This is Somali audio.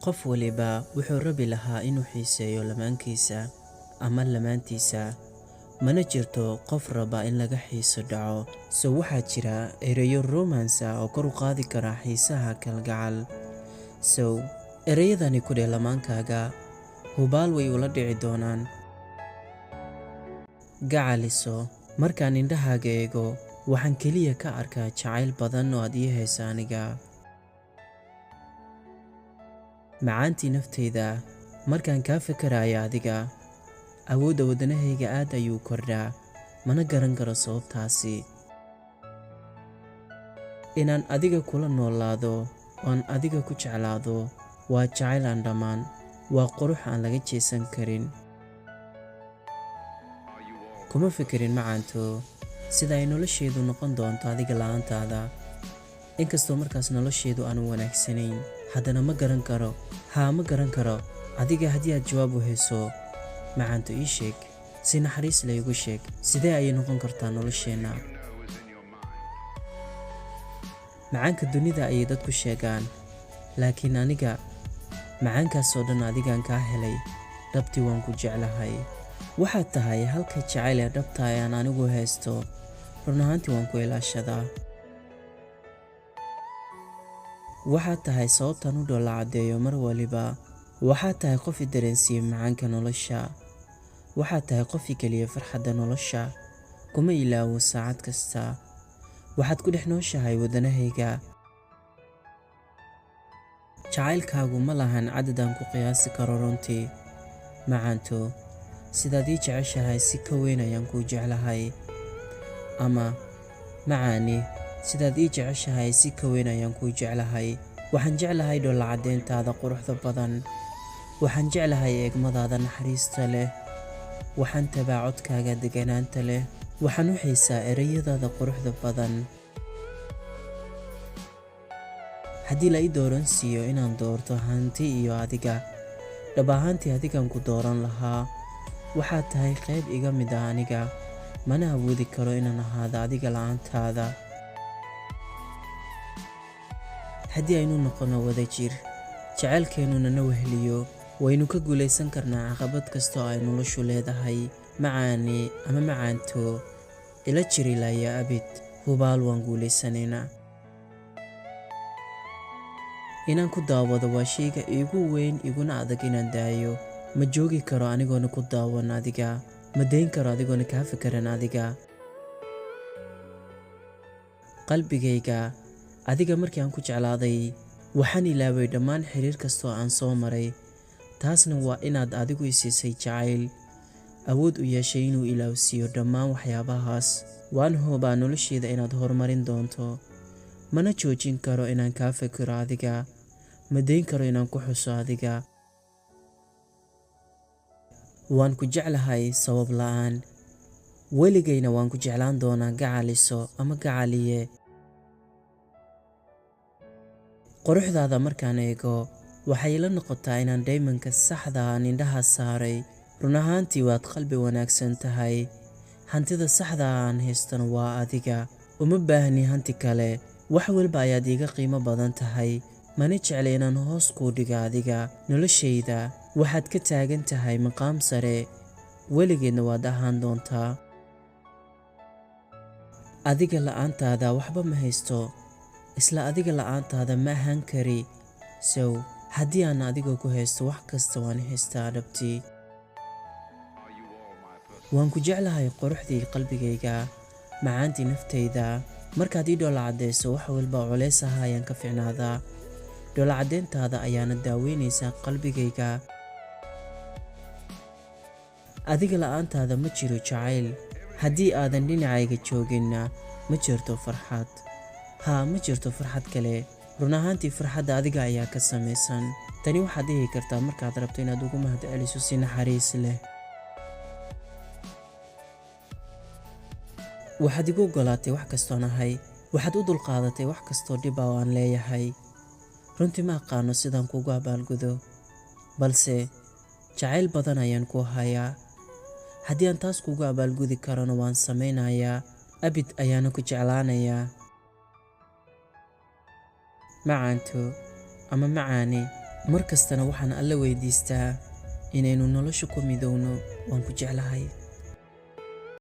qof waliba wuxuu rabi lahaa inuu xiiseeyo lamaankiisa ama lamaantiisa, mana jirto qof raba in laga xiiso dhaco. Waxaa jira erayo romance ah oo kor u qaadi kara xiisaha kalgacal. Erayadani ku dheh lamaankaaga, hubaal way ula dhici doonaan. Gacaliso, markaan indhahaaga eego, waxaan keliya ka arkaa jacayl badan oo aad ii hayso aniga. Macaantii naftayda, markaan kaa fikirayo adiga, awoodda wadnahayga aad ayuu kordhaa, mana garan karo sababtaasi. Inaan adiga kula noolaado oon adiga ku jeclaado waa jacayl aan dhammaan, waa qurux aan laga jeesan karin. Kuma fikirin macaanto sida ay nolosheedu noqon doonto adiga la'aantaada. Inkastoo markaas nolosheedu aanu wanaagsanayn, haddana ma garan karo. Adiga haddii aad jawaab u hayso, macaanto ii sheeg, si naxariis leh igu sheeg, sidee ayay noqon kartaa nolosheenna? Macaanka dunida ayay dadku sheegaan, laakiin aniga macaankaasoo dhan adigaan kaa helay. Dhabtii waan ku jeclahay. Waxaad tahay halka jacayl ee dhabta aan anigu haysto. Run ahaantii waan ku ilaashadaa. Waxaad tahay sababtaan u dhoola caddeeyo mar waliba. Waxaad tahay qof i dareensiiya macaanka nolosha. Waxaad tahay qof i geliya farxadda nolosha. Kuma ilaawo saacad kasta. waxaad ku dhex nooshahay waddanahayga. Jacaylkaagu ma lahan cadad aan ku qiyaasi karo runtii. Macaanto, sidaad ii jeceshahay si ka weyn ayaan kuu jeclahay. Ama macaani, sidaad ii jeceshahay si ka weyn ayaan kuu jeclahay. Waxaan jeclahay dhoolla caddeyntaada quruxda badan. Waxaan jeclahay eegmadaada naxariista leh. Waxaan tabaa codkaaga deganaanta leh. Waxaan u xiisaa erayadaada quruxda badan. haddii la ii dooran siiyo inaan doorto hanti iyo adiga, dhab ahaantii adigaan ku dooran lahaa. waxaad tahay qayb iga mid ah aniga, mana awoodi karo inaan ahaado adiga la'aantaada. haddii aynu noqono wadajir, jacaylkeennuna na weheliyo, waynu ka guulaysan karnaa caqabad kastoo ay noloshu leedahay. macaani ama macaanto, ila jiri laaya abid, hubaal waan guulaysanaynaa. inaan ku daawado waa shayga iigu weyn iguna adag inaan daayo. ma joogi karo anigoona ku daawan adiga, ma dayn karo adigoona kaa fikiran adiga. qalbigayga, adiga markii aan ku jeclaaday, waxaan ilaaway dhammaan xiriir kastoo aan soo maray. taasna waa inaad adigu i siisay jacayl, awood u yeeshay inuu ilaawsiiyo dhammaan waxyaabahaas. waan hubaa nolosheeda inaad horumarin doonto. mana joojin karo inaan kaa fikiro adiga, ma dayn karo inaan ku xuso adiga. waan ku jeclahay sabab la'aan, weligayna waan ku jeclaan doonaa gacaliso ama gacaliye. quruxdaada markaan eego, waxay ila noqotaa inaan daymanka saxda aan indhaha saaray. run ahaantii waad qalbi wanaagsan tahay. hantida saxda aan haystana waa adiga, uma baahni hanti kale. wax walba ayaad iiga qiimo badan tahay, mana jecla inaan hoos kuu dhiga adiga. noloshayda waxaad ka taagan tahay maqaam sare, weligeedna waad ahaan doontaa. adiga la'aantaada waxba ma haysto, isla adiga la'aantaada ma ahaan kari. haddii aan adiga ku haysto, wax kasta waan haystaa dhabtii. waan ku jeclahay quruxdii qalbigayga, macaantii naftayda. markaad ii dhoola caddayso, wax walba culays aha ayaan ka ficnaadaa. dhoola caddeyntaada ayaana daaweynaysaa qalbigayga. adiga la'aantaada ma jiro jacayl. haddii aadan dhinacayga jooginna, ma jirto farxad. ma jirto farxad kale. run ahaantii farxadda adiga ayaa ka samaysan. tani waxaad dhihi kartaa markaad rabto inaad ugu mahadceliso si naxariis leh. waxaad igu oggolaatay wax kastoon ahay. waxaad u dulqaadatay wax kastoo dhib ah oo aan leeyahay. runtii ma aqaano sidaan kugu abaalgudo, balse jacayl badan ayaan ku hayaa. haddii aan taas kugu abaalgudi karona waan samaynayaa. abid ayaana ku jeclaanayaa. macaanto ama macaani, mar kastana waxaan Alle weydiistaa inaynu nolosha ku midowno waan ku jeclahay.